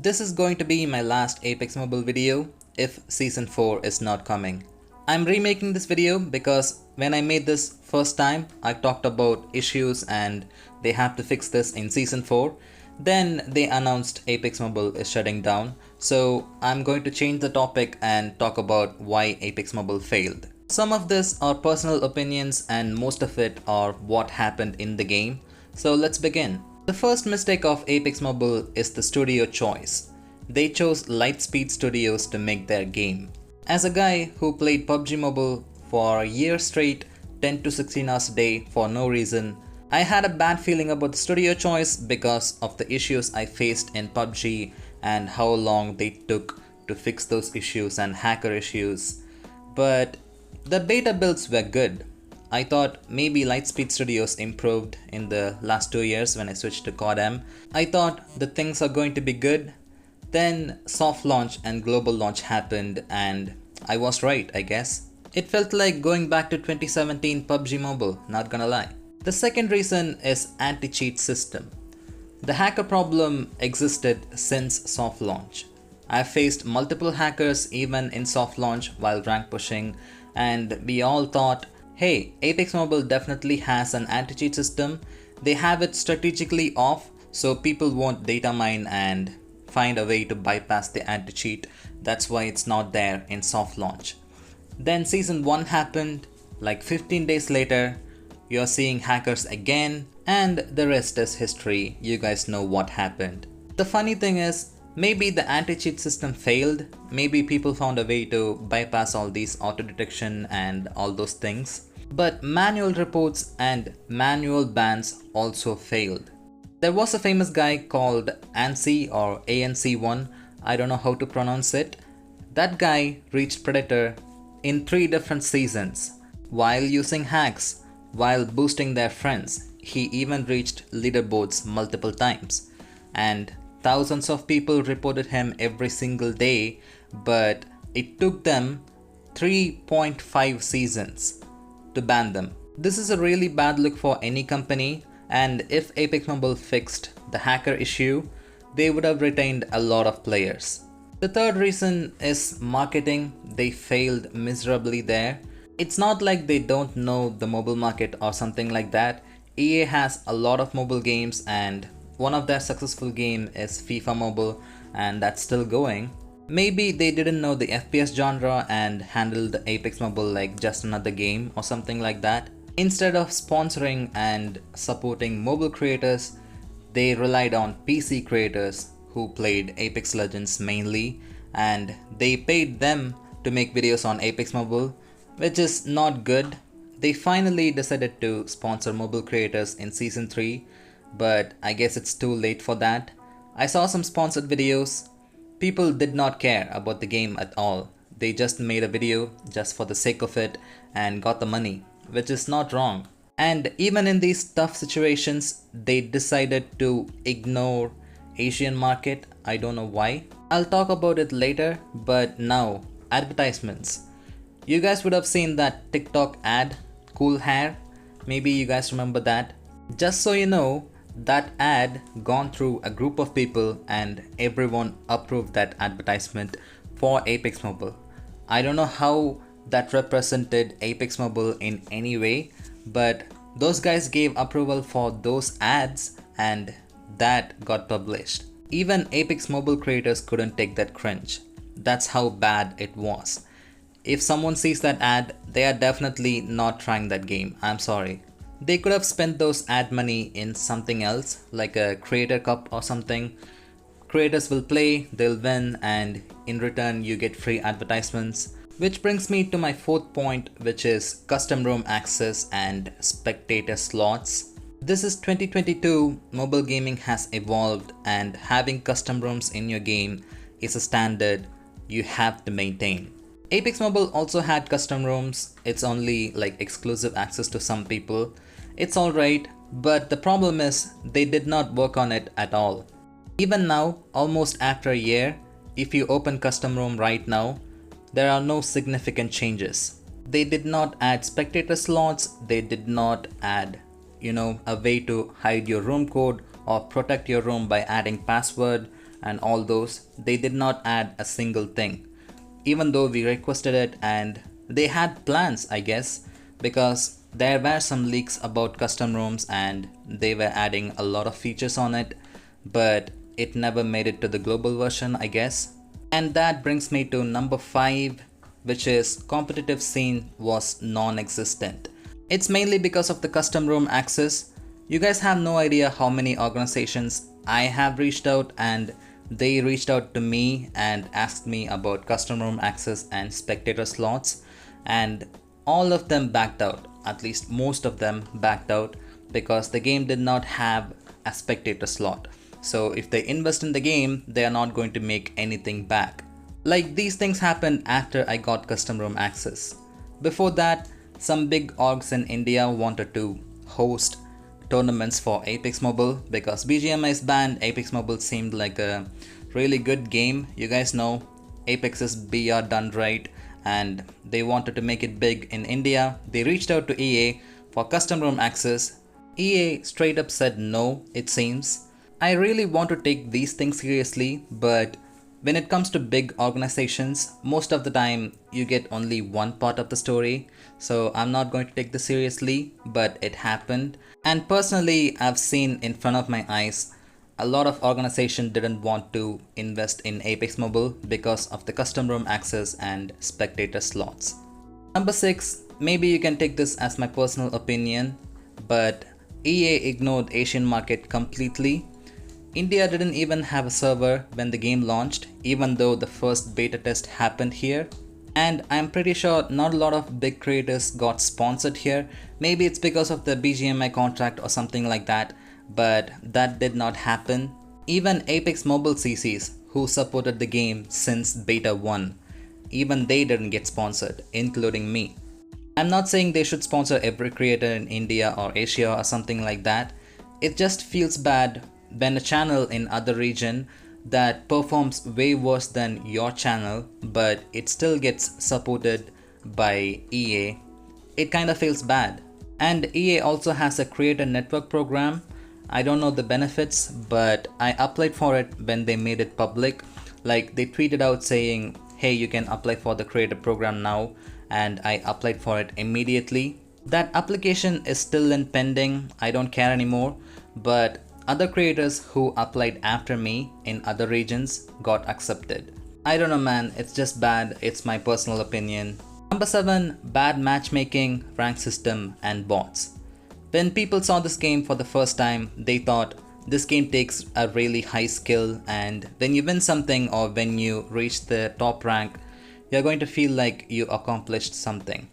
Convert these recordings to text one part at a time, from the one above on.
This is going to be my last Apex Mobile video if Season 4 is not coming. I'm remaking this video because when I made this first time, I talked about issues and they have to fix this in Season 4. Then they announced Apex Mobile is shutting down. So I'm going to change the topic and talk about why Apex Mobile failed. Some of this are personal opinions and most of it are what happened in the game. So let's begin. The first mistake of Apex Mobile is the studio choice. They chose Lightspeed Studios to make their game. As a guy who played PUBG Mobile for a year straight, 10 to 16 hours a day for no reason, I had a bad feeling about the studio choice because of the issues I faced in PUBG and how long they took to fix those issues and hacker issues. But the beta builds were good. I thought maybe Lightspeed Studios improved in the last 2 years when I switched to COD M. I thought the things are going to be good. Then soft launch and global launch happened and I was right, I guess. It felt like going back to 2017 PUBG Mobile, not gonna lie. The second reason is anti-cheat system. The hacker problem existed since soft launch. I've faced multiple hackers even in soft launch while rank pushing, and we all thought, hey, Apex Mobile definitely has an anti-cheat system. They have it strategically off so people won't data mine and find a way to bypass the anti-cheat. That's why it's not there in soft launch. Then season 1 happened, like 15 days later, you're seeing hackers again, and the rest is history. You guys know what happened. The funny thing is, maybe the anti-cheat system failed, maybe people found a way to bypass all these auto detection and all those things. But manual reports and manual bans also failed. There was a famous guy called ANSI or ANC1, I don't know how to pronounce it. That guy reached Predator in 3 different seasons while using hacks, while boosting their friends. He even reached leaderboards multiple times and thousands of people reported him every single day, but it took them 3.5 seasons to ban them. This is a really bad look for any company, and if Apex Mobile fixed the hacker issue, they would have retained a lot of players. The third reason is marketing. They failed miserably there. It's not like they don't know the mobile market or something like that. EA has a lot of mobile games and one of their successful game is FIFA Mobile and that's still going. Maybe they didn't know the FPS genre and handled Apex Mobile like just another game or something like that. Instead of sponsoring and supporting mobile creators, they relied on PC creators who played Apex Legends mainly, and they paid them to make videos on Apex Mobile, which is not good. They finally decided to sponsor mobile creators in Season 3, but I guess it's too late for that. I saw some sponsored videos. People did not care about the game at all. They just made a video just for the sake of it and got the money, which is not wrong. And even in these tough situations, they decided to ignore Asian market. I don't know why. I'll talk about it later, but now, advertisements. You guys would have seen that TikTok ad, cool hair. Maybe you guys remember that. Just so you know, that ad gone through a group of people and everyone approved that advertisement for Apex Mobile. I don't know how that represented Apex Mobile in any way, but those guys gave approval for those ads and that got published. Even Apex Mobile creators couldn't take that cringe. That's how bad it was. If someone sees that ad, they are definitely not trying that game. I'm sorry. They could have spent those ad money in something else, like a creator cup or something. Creators will play, they'll win, and in return you get free advertisements. Which brings me to my fourth point, which is custom room access and spectator slots. This is 2022, mobile gaming has evolved and having custom rooms in your game is a standard you have to maintain. Apex Mobile also had custom rooms. It's only like exclusive access to some people. It's alright, but the problem is they did not work on it at all. Even now, almost after a year, if you open custom room right now, there are no significant changes. They did not add spectator slots, they did not add, a way to hide your room code or protect your room by adding password. and all those, they did not add a single thing. Even though we requested it, and they had plans, I guess, because there were some leaks about custom rooms and they were adding a lot of features on it, but it never made it to the global version, I guess. And that brings me to number 5, which is competitive scene was non-existent. It's mainly because of the custom room access. You guys have no idea how many organizations I have reached out, and they reached out to me and asked me about custom room access and spectator slots, and all of them backed out. At least most of them backed out because the game did not have a spectator slot. So if they invest in the game, they are not going to make anything back. Like, these things happened after I got custom room access. Before that, some big orgs in India wanted to host tournaments for Apex Mobile because BGMI is banned. Apex Mobile seemed like a really good game. You guys know Apex is BR done right, and they wanted to make it big in India. They reached out to EA for custom room access. EA straight up said no, it seems. I really want to take these things seriously, but when it comes to big organizations, most of the time you get only one part of the story, so I'm not going to take this seriously, but it happened. And personally, I've seen in front of my eyes a lot of organizations didn't want to invest in Apex Mobile because of the custom room access and spectator slots. Number 6, maybe you can take this as my personal opinion, but EA ignored Asian market completely. India didn't even have a server when the game launched, even though the first beta test happened here. And I'm pretty sure not a lot of big creators got sponsored here. Maybe it's because of the BGMI contract or something like that, but that did not happen. Even Apex Mobile CCs, who supported the game since beta 1, even they didn't get sponsored, including me. I'm not saying they should sponsor every creator in India or Asia or something like that. It just feels bad when a channel in other region that performs way worse than your channel, but it still gets supported by EA. It kind of feels bad. And EA also has a creator network program. I don't know the benefits, but I applied for it when they made it public. Like, they tweeted out saying, hey, you can apply for the creator program now, and I applied for it immediately. That application is still in pending. I don't care anymore, but other creators who applied after me in other regions got accepted. I don't know, man, it's just bad. It's my personal opinion. Number 7, bad matchmaking, rank system and bots. When people saw this game for the first time, they thought this game takes a really high skill, and when you win something or when you reach the top rank, you're going to feel like you accomplished something.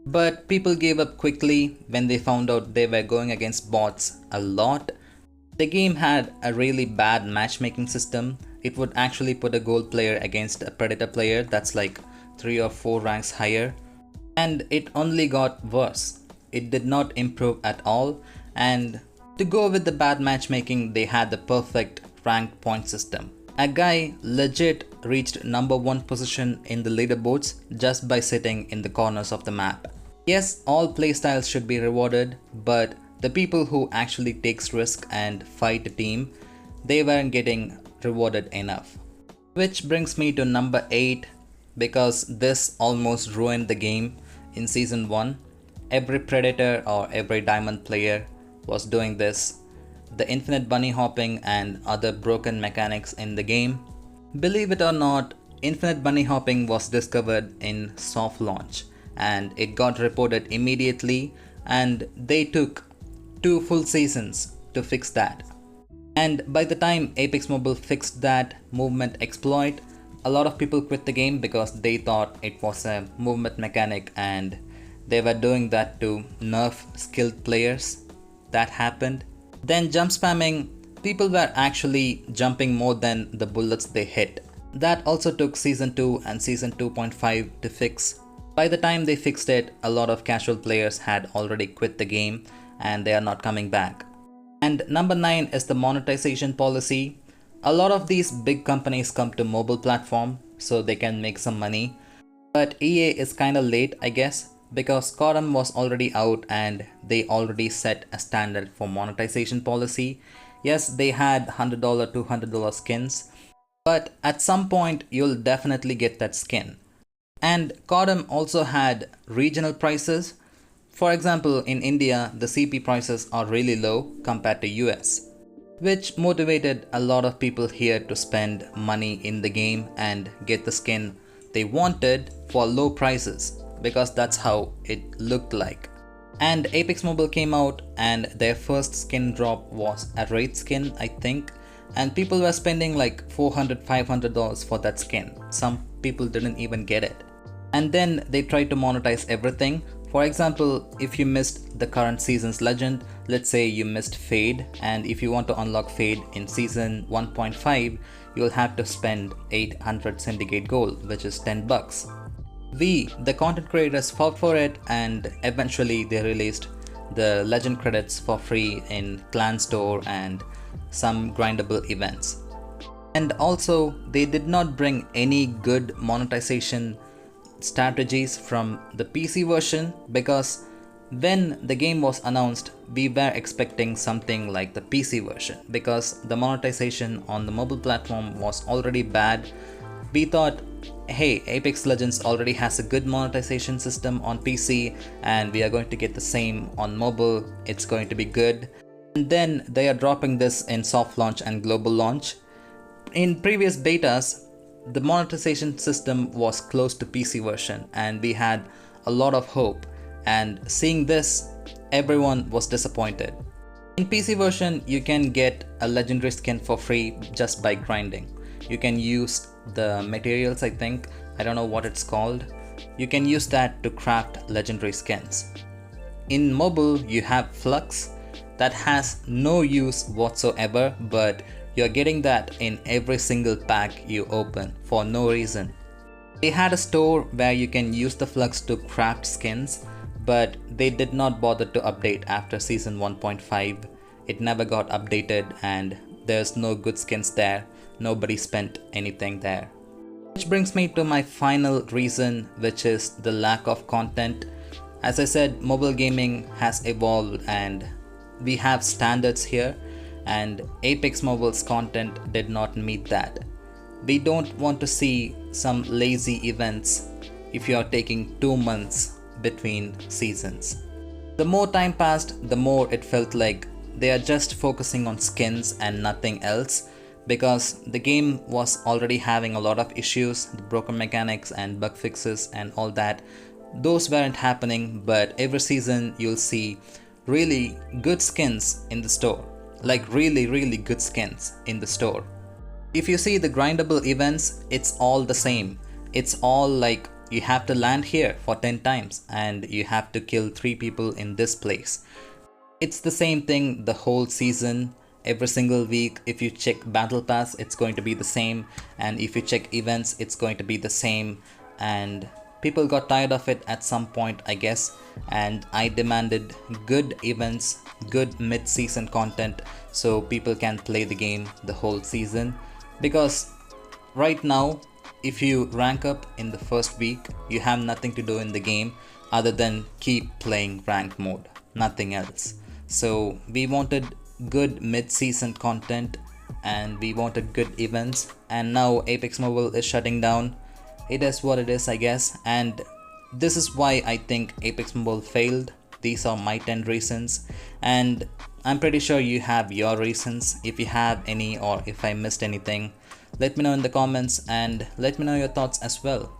But people gave up quickly when they found out they were going against bots a lot. The game had a really bad matchmaking system. It would actually put a gold player against a predator player that's like 3 or 4 ranks higher. And it only got worse. It did not improve at all. And to go with the bad matchmaking, they had the perfect rank point system. A guy legit reached number 1 position in the leaderboards just by sitting in the corners of the map. Yes, all playstyles should be rewarded, but the people who actually takes risk and fight a team, they weren't getting rewarded enough. Which brings me to number 8, because this almost ruined the game in season 1. Every predator or every diamond player was doing this. The infinite bunny hopping and other broken mechanics in the game. Believe it or not, infinite bunny hopping was discovered in soft launch and it got reported immediately, and they took 2 full seasons to fix that. And by the time Apex Mobile fixed that movement exploit, a lot of people quit the game because they thought it was a movement mechanic and they were doing that to nerf skilled players. That happened. Then jump spamming, people were actually jumping more than the bullets they hit. That also took season 2 and season 2.5 to fix. By the time they fixed it, a lot of casual players had already quit the game and they are not coming back. And number 9 is the monetization policy. A lot of these big companies come to mobile platform so they can make some money. But EA is kinda late, I guess, because Quantum was already out and they already set a standard for monetization policy. Yes, they had $100, $200 skins, but at some point you'll definitely get that skin. And CODM also had regional prices. For example, in India, the CP prices are really low compared to US, which motivated a lot of people here to spend money in the game and get the skin they wanted for low prices, because that's how it looked like. And Apex Mobile came out and their first skin drop was a raid skin, I think, and people were spending like $400-500 for that skin. Some people didn't even get it. And then they tried to monetize everything. For example, if you missed the current season's legend, let's say you missed Fade, and if you want to unlock Fade in season 1.5, you'll have to spend 800 syndicate gold, which is $10. We, the content creators, fought for it, and eventually they released the legend credits for free in Clan Store and some grindable events. And also, they did not bring any good monetization strategies from the PC version, because when the game was announced, we were expecting something like the PC version, because the monetization on the mobile platform was already bad. We thought, hey, Apex Legends already has a good monetization system on PC and we are going to get the same on mobile, it's going to be good. And then they are dropping this in soft launch and global launch. In previous betas, the monetization system was close to PC version and we had a lot of hope, and seeing this, everyone was disappointed. In PC version, you can get a legendary skin for free just by grinding. You can use the materials, I think, I don't know what it's called. You can use that to craft legendary skins. In mobile, you have Flux that has no use whatsoever, but you're getting that in every single pack you open for no reason. They had a store where you can use the Flux to craft skins, but they did not bother to update after season 1.5. It never got updated and there's no good skins there. Nobody spent anything there. Which brings me to my final reason, which is the lack of content. As I said, mobile gaming has evolved and we have standards here, and Apex Mobile's content did not meet that. We don't want to see some lazy events if you are taking 2 months between seasons. The more time passed, the more it felt like they are just focusing on skins and nothing else, because the game was already having a lot of issues, the broken mechanics and bug fixes and all that. Those weren't happening, but every season you'll see really good skins in the store. Like really good skins in the store. If you see the grindable events, it's all the same. It's all like you have to land here for 10 times and you have to kill 3 people in this place. It's the same thing the whole season. Every single week, if you check battle pass, it's going to be the same, and if you check events, it's going to be the same. And people got tired of it at some point, I guess, and I demanded good events, good mid-season content, so people can play the game the whole season. Because right now, if you rank up in the first week, you have nothing to do in the game other than keep playing ranked mode, nothing else. So we wanted good mid-season content and we wanted good events, and now Apex Mobile is shutting down. It is what it is, I guess, and this is why I think Apex Mobile failed. These are my 10 reasons, and I'm pretty sure you have your reasons. If you have any, or if I missed anything, let me know in the comments and let me know your thoughts as well.